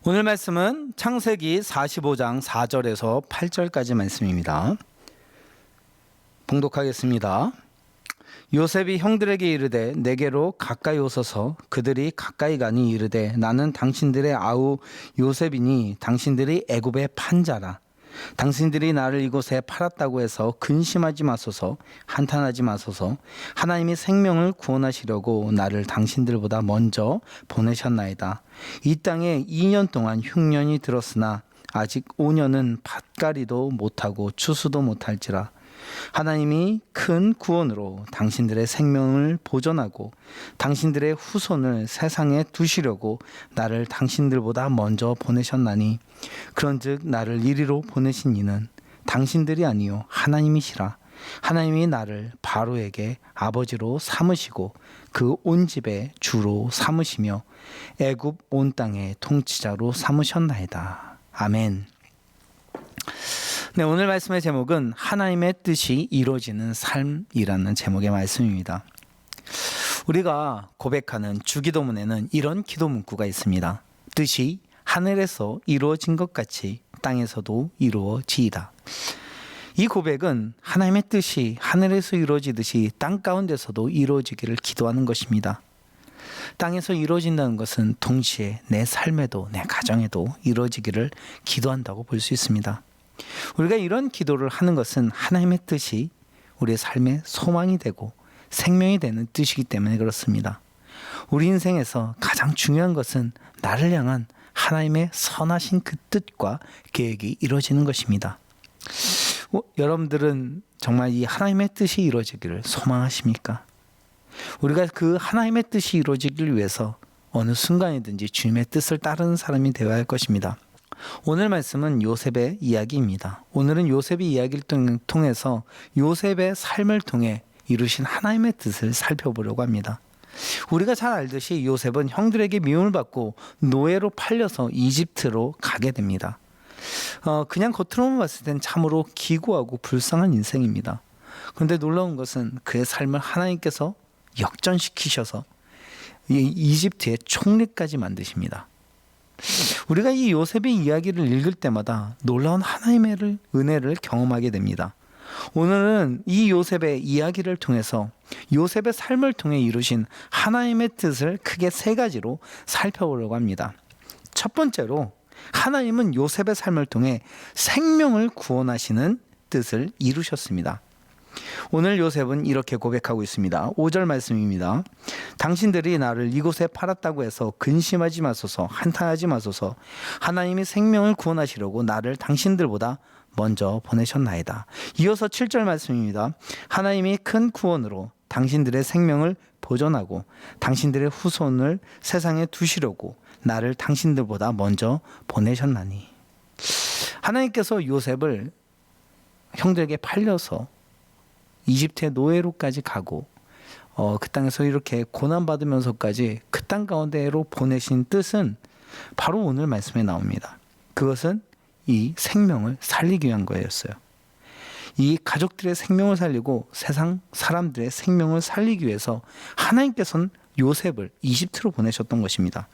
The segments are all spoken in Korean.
오늘 말씀은 창세기 45장 4절에서 8절까지 말씀입니다. 봉독하겠습니다. 요셉이 형들에게 이르되 내게로 가까이 오소서. 그들이 가까이 가니 이르되 나는 당신들의 아우 요셉이니 당신들이 애굽의 판자라. 당신들이 나를 이곳에 팔았다고 해서 근심하지 마소서. 한탄하지 마소서. 하나님이 생명을 구원하시려고 나를 당신들보다 먼저 보내셨나이다. 이 땅에 2년 동안 흉년이 들었으나 아직 5년은 밭갈이도 못하고 추수도 못할지라. 하나님이 큰 구원으로 당신들의 생명을 보존하고 당신들의 후손을 세상에 두시려고 나를 당신들보다 먼저 보내셨나니, 그런즉 나를 이리로 보내신 이는 당신들이 아니요 하나님이시라. 하나님이 나를 바로에게 아버지로 삼으시고 그 온 집의 주로 삼으시며 애굽 온 땅의 통치자로 삼으셨나이다. 아멘. 네, 오늘 말씀의 제목은 하나님의 뜻이 이루어지는 삶이라는 제목의 말씀입니다. 우리가 고백하는 주기도문에는 이런 기도 문구가 있습니다. 뜻이 하늘에서 이루어진 것 같이 땅에서도 이루어지이다. 이 고백은 하나님의 뜻이 하늘에서 이루어지듯이 땅 가운데서도 이루어지기를 기도하는 것입니다. 땅에서 이루어진다는 것은 동시에 내 삶에도 내 가정에도 이루어지기를 기도한다고 볼 수 있습니다. 우리가 이런 기도를 하는 것은 하나님의 뜻이 우리의 삶의 소망이 되고 생명이 되는 뜻이기 때문에 그렇습니다. 우리 인생에서 가장 중요한 것은 나를 향한 하나님의 선하신 그 뜻과 계획이 이루어지는 것입니다. 여러분들은 정말 이 하나님의 뜻이 이루어지기를 소망하십니까? 우리가 그 하나님의 뜻이 이루어지기를 위해서 어느 순간이든지 주님의 뜻을 따르는 사람이 되어야 할 것입니다. 오늘 말씀은 요셉의 이야기입니다. 오늘은 요셉의 이야기를 통해서 요셉의 삶을 통해 이루신 하나님의 뜻을 살펴보려고 합니다. 우리가 잘 알듯이 요셉은 형들에게 미움을 받고 노예로 팔려서 이집트로 가게 됩니다. 그냥 겉으로만 봤을 땐 참으로 기구하고 불쌍한 인생입니다. 그런데 놀라운 것은 그의 삶을 하나님께서 역전시키셔서 이집트의 총리까지 만드십니다. 우리가 이 요셉의 이야기를 읽을 때마다 놀라운 하나님의 은혜를 경험하게 됩니다. 오늘은 이 요셉의 이야기를 통해서 요셉의 삶을 통해 이루신 하나님의 뜻을 크게 세 가지로 살펴보려고 합니다. 첫 번째로, 하나님은 요셉의 삶을 통해 생명을 구원하시는 뜻을 이루셨습니다. 오늘 요셉은 이렇게 고백하고 있습니다. 5절 말씀입니다. 당신들이 나를 이곳에 팔았다고 해서 근심하지 마소서. 한탄하지 마소서. 하나님이 생명을 구원하시려고 나를 당신들보다 먼저 보내셨나이다. 이어서 7절 말씀입니다. 하나님이 큰 구원으로 당신들의 생명을 보존하고 당신들의 후손을 세상에 두시려고 나를 당신들보다 먼저 보내셨나니. 하나님께서 요셉을 형들에게 팔려서 이집트의 노예로까지 가고 그 땅에서 이렇게 고난받으면서까지 그 땅 가운데로 보내신 뜻은 바로 오늘 말씀에 나옵니다. 그것은 이 생명을 살리기 위한 거였어요. 이 가족들의 생명을 살리고 세상 사람들의 생명을 살리기 위해서 하나님께서는 요셉을 이집트로 보내셨던 것입니다.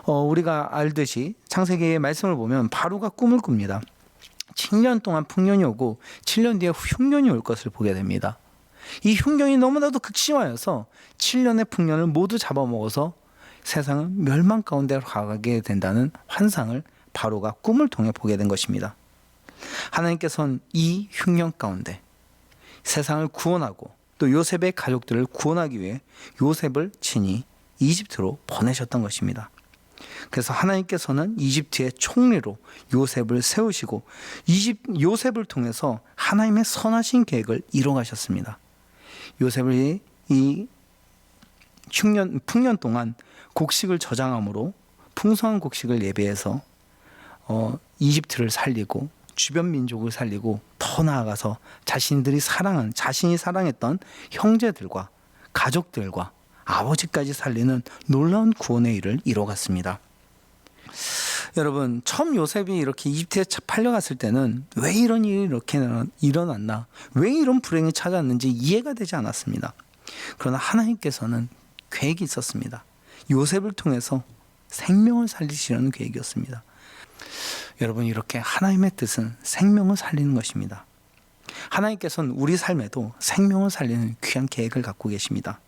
우리가 알듯이 창세기의 말씀을 보면 바로가 꿈을 꿉니다. 7년 동안 풍년이 오고 7년 뒤에 흉년이 올 것을 보게 됩니다. 이 흉년이 너무나도 극심하여서 7년의 풍년을 모두 잡아먹어서 세상은 멸망 가운데로 가게 된다는 환상을 바로가 꿈을 통해 보게 된 것입니다. 하나님께서는 이 흉년 가운데 세상을 구원하고 또 요셉의 가족들을 구원하기 위해 요셉을 친히 이집트로 보내셨던 것입니다. 그래서 하나님께서는 이집트의 총리로 요셉을 세우시고 요셉을 통해서 하나님의 선하신 계획을 이뤄가셨습니다. 요셉이 이 풍년 동안 곡식을 저장함으로 풍성한 곡식을 예배해서 이집트를 살리고 주변 민족을 살리고 더 나아가서 자신이 사랑했던 형제들과 가족들과 아버지까지 살리는 놀라운 구원의 일을 이뤄갔습니다. 여러분, 처음 요셉이 이렇게 이집트에 팔려갔을 때는 왜 이런 일이 이렇게 일어났나, 왜 이런 불행이 찾아왔는지 이해가 되지 않았습니다. 그러나 하나님께서는 계획이 있었습니다. 요셉을 통해서 생명을 살리시려는 계획이었습니다. 여러분, 이렇게 하나님의 뜻은 생명을 살리는 것입니다. 하나님께서는 우리 삶에도 생명을 살리는 귀한 계획을 갖고 계십니다.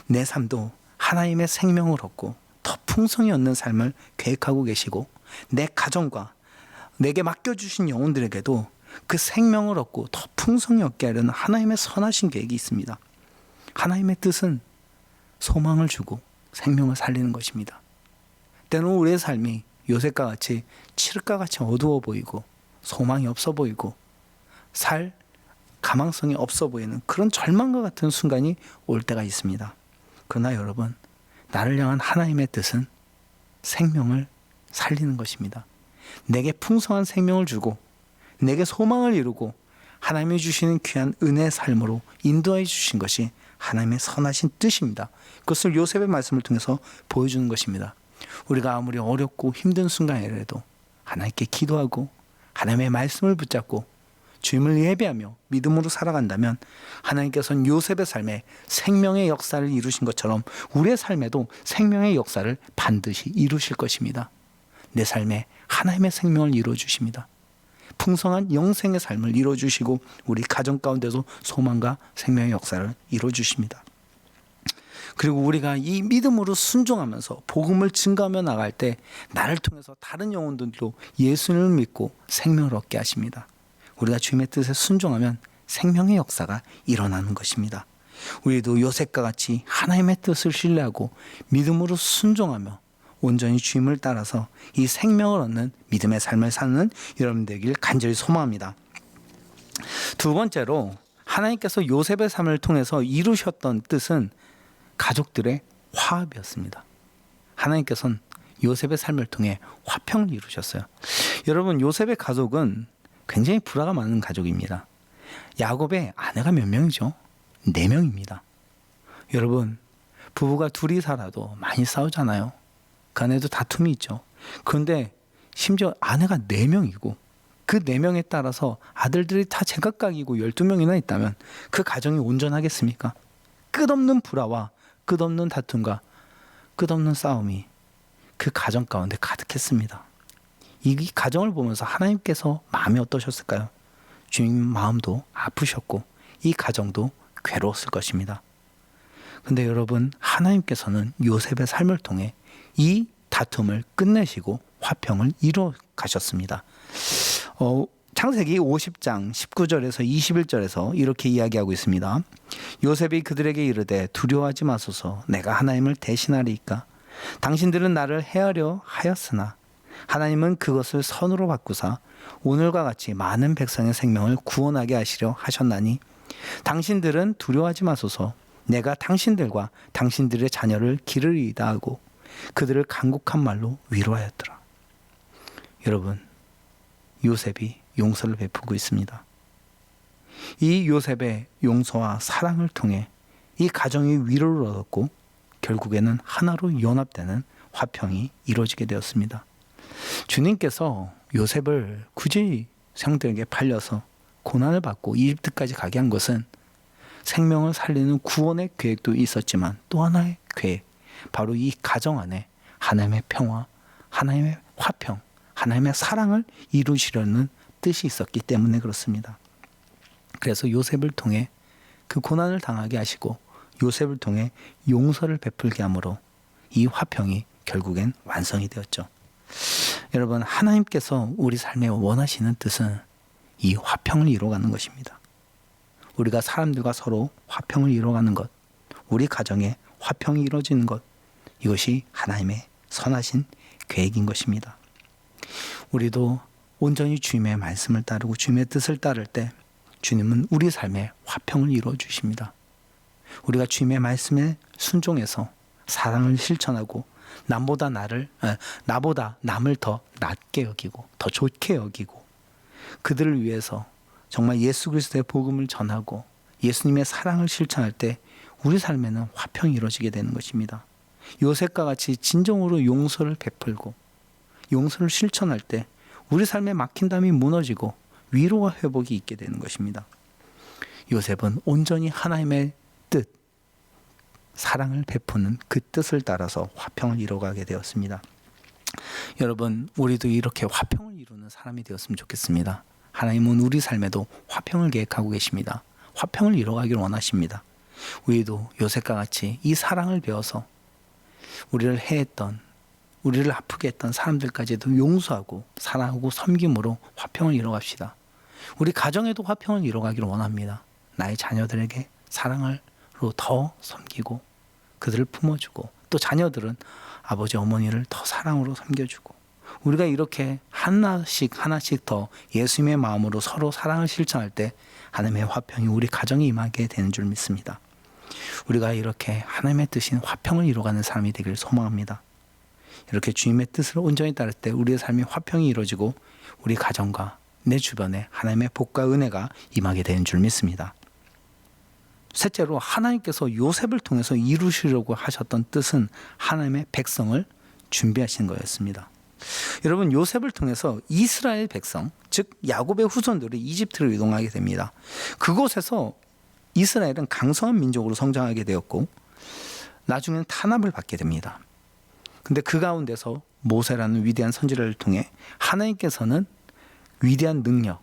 내 삶도 하나님의 생명을 얻고 더 풍성히 얻는 삶을 계획하고 계시고, 내 가정과 내게 맡겨주신 영혼들에게도 그 생명을 얻고 더 풍성히 얻게 하려는 하나님의 선하신 계획이 있습니다. 하나님의 뜻은 소망을 주고 생명을 살리는 것입니다. 때로는 우리의 삶이 요셉과 같이 칠흑과 같이 어두워 보이고 소망이 없어 보이고 살 가망성이 없어 보이는 그런 절망과 같은 순간이 올 때가 있습니다. 그러나 여러분, 나를 향한 하나님의 뜻은 생명을 살리는 것입니다. 내게 풍성한 생명을 주고 내게 소망을 이루고 하나님이 주시는 귀한 은혜의 삶으로 인도해 주신 것이 하나님의 선하신 뜻입니다. 그것을 요셉의 말씀을 통해서 보여주는 것입니다. 우리가 아무리 어렵고 힘든 순간이라도 하나님께 기도하고 하나님의 말씀을 붙잡고 주님을 예배하며 믿음으로 살아간다면 하나님께서는 요셉의 삶에 생명의 역사를 이루신 것처럼 우리의 삶에도 생명의 역사를 반드시 이루실 것입니다. 내 삶에 하나님의 생명을 이루어주십니다. 풍성한 영생의 삶을 이루어주시고 우리 가정 가운데서 소망과 생명의 역사를 이루어주십니다. 그리고 우리가 이 믿음으로 순종하면서 복음을 증거하며 나갈 때 나를 통해서 다른 영혼들도 예수님을 믿고 생명을 얻게 하십니다. 우리가 주님의 뜻에 순종하면 생명의 역사가 일어나는 것입니다. 우리도 요셉과 같이 하나님의 뜻을 신뢰하고 믿음으로 순종하며 온전히 주님을 따라서 이 생명을 얻는 믿음의 삶을 사는 여러분 되길 간절히 소망합니다. 두 번째로, 하나님께서 요셉의 삶을 통해서 이루셨던 뜻은 가족들의 화합이었습니다. 하나님께서는 요셉의 삶을 통해 화평을 이루셨어요. 여러분, 요셉의 가족은 굉장히 불화가 많은 가족입니다. 야곱의 아내가 몇 명이죠? 4명입니다. 여러분, 부부가 둘이 살아도 많이 싸우잖아요. 그 안에도 다툼이 있죠. 그런데 심지어 아내가 4명이고 그 4명에 따라서 아들들이 다 제각각이고 12명이나 있다면 그 가정이 온전하겠습니까? 끝없는 불화와 끝없는 다툼과 끝없는 싸움이 그 가정 가운데 가득했습니다. 이 가정을 보면서 하나님께서 마음이 어떠셨을까요? 주님 마음도 아프셨고 이 가정도 괴로웠을 것입니다. 근데 여러분, 하나님께서는 요셉의 삶을 통해 이 다툼을 끝내시고 화평을 이루어 가셨습니다. 창세기 50장 19절에서 21절에서 이렇게 이야기하고 있습니다. 요셉이 그들에게 이르되 두려워하지 마소서, 내가 하나님을 대신하리이까. 당신들은 나를 해하려 하였으나 하나님은 그것을 선으로 바꾸사 오늘과 같이 많은 백성의 생명을 구원하게 하시려 하셨나니 당신들은 두려워하지 마소서, 내가 당신들과 당신들의 자녀를 기르리이다 하고 그들을 간곡한 말로 위로하였더라. 여러분, 요셉이 용서를 베푸고 있습니다. 이 요셉의 용서와 사랑을 통해 이 가정이 위로를 얻었고 결국에는 하나로 연합되는 화평이 이루어지게 되었습니다. 주님께서 요셉을 굳이 형들에게 팔려서 고난을 받고 이집트까지 가게 한 것은 생명을 살리는 구원의 계획도 있었지만 또 하나의 계획, 바로 이 가정 안에 하나님의 평화, 하나님의 화평, 하나님의 사랑을 이루시려는 뜻이 있었기 때문에 그렇습니다. 그래서 요셉을 통해 그 고난을 당하게 하시고 요셉을 통해 용서를 베풀게 함으로 이 화평이 결국엔 완성이 되었죠. 여러분, 하나님께서 우리 삶에 원하시는 뜻은 이 화평을 이루어가는 것입니다. 우리가 사람들과 서로 화평을 이루어가는 것, 우리 가정에 화평이 이루어지는 것, 이것이 하나님의 선하신 계획인 것입니다. 우리도 온전히 주님의 말씀을 따르고 주님의 뜻을 따를 때 주님은 우리 삶에 화평을 이루어 주십니다. 우리가 주님의 말씀에 순종해서 사랑을 실천하고 나보다 남을 더 낮게 여기고 더 좋게 여기고 그들을 위해서 정말 예수 그리스도의 복음을 전하고 예수님의 사랑을 실천할 때 우리 삶에는 화평이 이루어지게 되는 것입니다. 요셉과 같이 진정으로 용서를 베풀고 용서를 실천할 때 우리 삶에 막힌 담이 무너지고 위로와 회복이 있게 되는 것입니다. 요셉은 온전히 하나님의 뜻, 사랑을 베푸는 그 뜻을 따라서 화평을 이루어가게 되었습니다. 여러분, 우리도 이렇게 화평을 이루는 사람이 되었으면 좋겠습니다. 하나님은 우리 삶에도 화평을 계획하고 계십니다. 화평을 이뤄가기를 원하십니다. 우리도 요셉과 같이 이 사랑을 배워서 우리를 해했던, 우리를 아프게 했던 사람들까지도 용서하고 사랑하고 섬김으로 화평을 이뤄갑시다. 우리 가정에도 화평을 이뤄가기를 원합니다. 나의 자녀들에게 사랑으로 더 섬기고 그들을 품어주고, 또 자녀들은 아버지 어머니를 더 사랑으로 섬겨주고, 우리가 이렇게 하나씩 더 예수님의 마음으로 서로 사랑을 실천할 때 하나님의 화평이 우리 가정에 임하게 되는 줄 믿습니다. 우리가 이렇게 하나님의 뜻인 화평을 이루어가는 사람이 되기를 소망합니다. 이렇게 주님의 뜻을 온전히 따를 때 우리의 삶이 화평이 이루어지고 우리 가정과 내 주변에 하나님의 복과 은혜가 임하게 되는 줄 믿습니다. 셋째로, 하나님께서 요셉을 통해서 이루시려고 하셨던 뜻은 하나님의 백성을 준비하신 거였습니다. 여러분, 요셉을 통해서 이스라엘 백성, 즉 야곱의 후손들이 이집트로 이동하게 됩니다. 그곳에서 이스라엘은 강성한 민족으로 성장하게 되었고 나중에는 탄압을 받게 됩니다. 근데 그 가운데서 모세라는 위대한 선지자를 통해 하나님께서는 위대한 능력,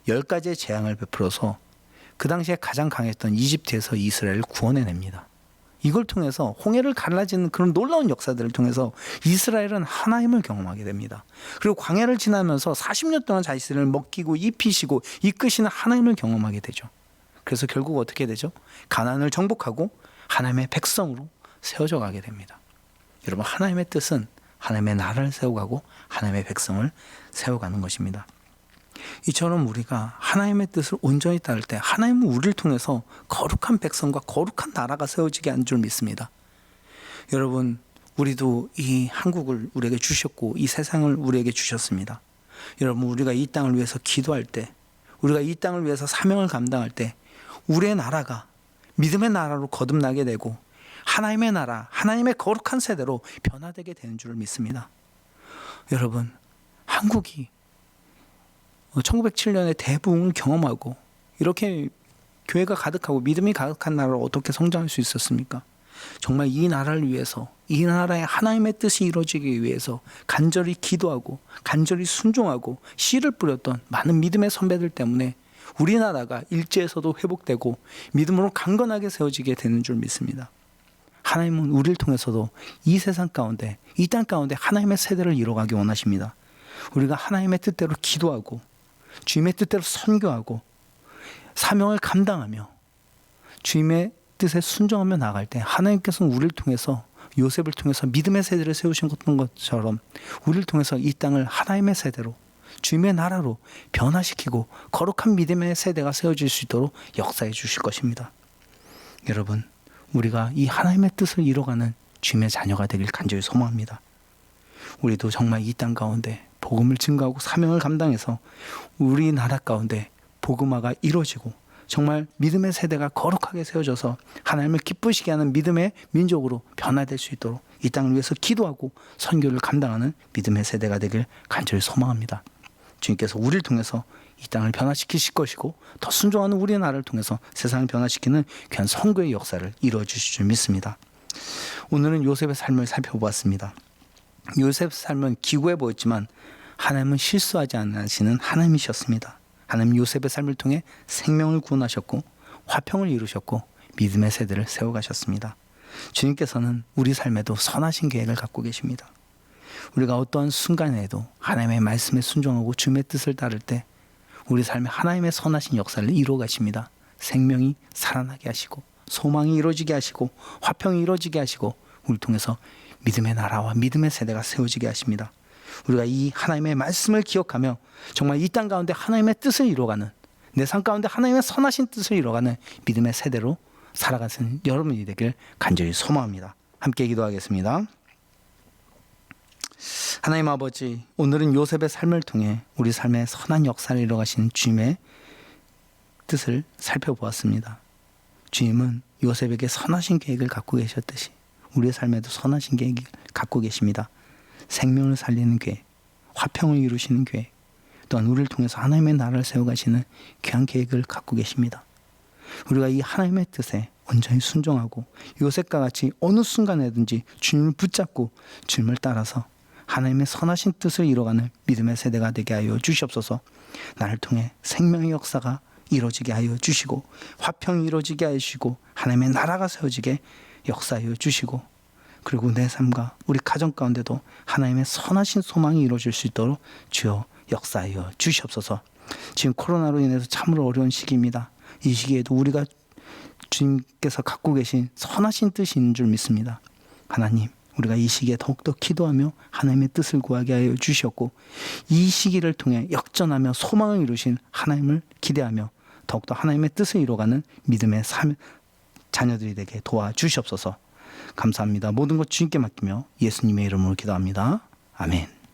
10가지의 재앙을 베풀어서 그 당시에 가장 강했던 이집트에서 이스라엘을 구원해냅니다. 이걸 통해서 홍해를 갈라지는 그런 놀라운 역사들을 통해서 이스라엘은 하나님을 경험하게 됩니다. 그리고 광야를 지나면서 40년 동안 자신을 먹이고 입히시고 이끄시는 하나님을 경험하게 되죠. 그래서 결국 어떻게 되죠? 가나안을 정복하고 하나님의 백성으로 세워져 가게 됩니다. 여러분, 하나님의 뜻은 하나님의 나라를 세워가고 하나님의 백성을 세워가는 것입니다. 이처럼 우리가 하나님의 뜻을 온전히 따를 때 하나님은 우리를 통해서 거룩한 백성과 거룩한 나라가 세워지게 하는 줄 믿습니다. 여러분, 우리도 이 한국을 우리에게 주셨고 이 세상을 우리에게 주셨습니다. 여러분, 우리가 이 땅을 위해서 기도할 때, 우리가 이 땅을 위해서 사명을 감당할 때 우리의 나라가 믿음의 나라로 거듭나게 되고 하나님의 나라, 하나님의 거룩한 세대로 변화되게 되는 줄 믿습니다. 여러분, 한국이 1907년에 대부흥을 경험하고 이렇게 교회가 가득하고 믿음이 가득한 나라로 어떻게 성장할 수 있었습니까? 정말 이 나라를 위해서, 이 나라의 하나님의 뜻이 이루어지기 위해서 간절히 기도하고 간절히 순종하고 씨를 뿌렸던 많은 믿음의 선배들 때문에 우리나라가 일제에서도 회복되고 믿음으로 강건하게 세워지게 되는 줄 믿습니다. 하나님은 우리를 통해서도 이 세상 가운데, 이 땅 가운데 하나님의 세대를 이뤄가기 원하십니다. 우리가 하나님의 뜻대로 기도하고 주님의 뜻대로 선교하고 사명을 감당하며 주님의 뜻에 순종하며 나갈 때 하나님께서는 우리를 통해서, 요셉을 통해서 믿음의 세대를 세우신 것처럼 우리를 통해서 이 땅을 하나님의 세대로, 주님의 나라로 변화시키고 거룩한 믿음의 세대가 세워질 수 있도록 역사해 주실 것입니다. 여러분, 우리가 이 하나님의 뜻을 이뤄가는 주님의 자녀가 되길 간절히 소망합니다. 우리도 정말 이 땅 가운데 복음을 증거하고 사명을 감당해서 우리나라 가운데 복음화가 이루어지고 정말 믿음의 세대가 거룩하게 세워져서 하나님을 기쁘시게 하는 믿음의 민족으로 변화될 수 있도록 이 땅을 위해서 기도하고 선교를 감당하는 믿음의 세대가 되길 간절히 소망합니다. 주님께서 우리를 통해서 이 땅을 변화시키실 것이고 더 순종하는 우리나라를 통해서 세상을 변화시키는 귀한 선교의 역사를 이루어 주실 줄 믿습니다. 오늘은 요셉의 삶을 살펴보았습니다. 요셉의 삶은 기구해 보였지만 하나님은 실수하지 않으시는 하나님이셨습니다. 하나님 요셉의 삶을 통해 생명을 구원하셨고 화평을 이루셨고 믿음의 세대를 세워가셨습니다. 주님께서는 우리 삶에도 선하신 계획을 갖고 계십니다. 우리가 어떠한 순간에도 하나님의 말씀에 순종하고 주님의 뜻을 따를 때 우리 삶에 하나님의 선하신 역사를 이루어 가십니다. 생명이 살아나게 하시고 소망이 이루어지게 하시고 화평이 이루어지게 하시고 우리를 통해서 믿음의 나라와 믿음의 세대가 세워지게 하십니다. 우리가 이 하나님의 말씀을 기억하며 정말 이 땅 가운데 하나님의 뜻을 이루어가는, 내 삶 가운데 하나님의 선하신 뜻을 이루어가는 믿음의 세대로 살아가는 여러분이 되길 간절히 소망합니다. 함께 기도하겠습니다. 하나님 아버지, 오늘은 요셉의 삶을 통해 우리 삶에 선한 역사를 이루어가신 주님의 뜻을 살펴보았습니다. 주님은 요셉에게 선하신 계획을 갖고 계셨듯이 우리의 삶에도 선하신 계획을 갖고 계십니다. 생명을 살리는 계획, 화평을 이루시는 계획, 또한 우리를 통해서 하나님의 나라를 세워가시는 귀한 계획을 갖고 계십니다. 우리가 이 하나님의 뜻에 온전히 순종하고 요셉과 같이 어느 순간에든지 주님을 붙잡고 주님을 따라서 하나님의 선하신 뜻을 이뤄가는 믿음의 세대가 되게 하여 주시옵소서. 나를 통해 생명의 역사가 이루어지게 하여 주시고 화평이 이루어지게 하여 주시고 하나님의 나라가 세워지게 역사하여 주시고 그리고 내 삶과 우리 가정 가운데도 하나님의 선하신 소망이 이루어질 수 있도록 주여 역사하여 주시옵소서. 지금 코로나로 인해서 참으로 어려운 시기입니다. 이 시기에도 우리가 주님께서 갖고 계신 선하신 뜻이 있는 줄 믿습니다. 하나님, 우리가 이 시기에 더욱더 기도하며 하나님의 뜻을 구하게 하여 주시었고 이 시기를 통해 역전하며 소망을 이루신 하나님을 기대하며 더욱더 하나님의 뜻을 이루어가는 믿음의 자녀들이 되게 도와주시옵소서. 감사합니다. 모든 것 주님께 맡기며 예수님의 이름으로 기도합니다. 아멘.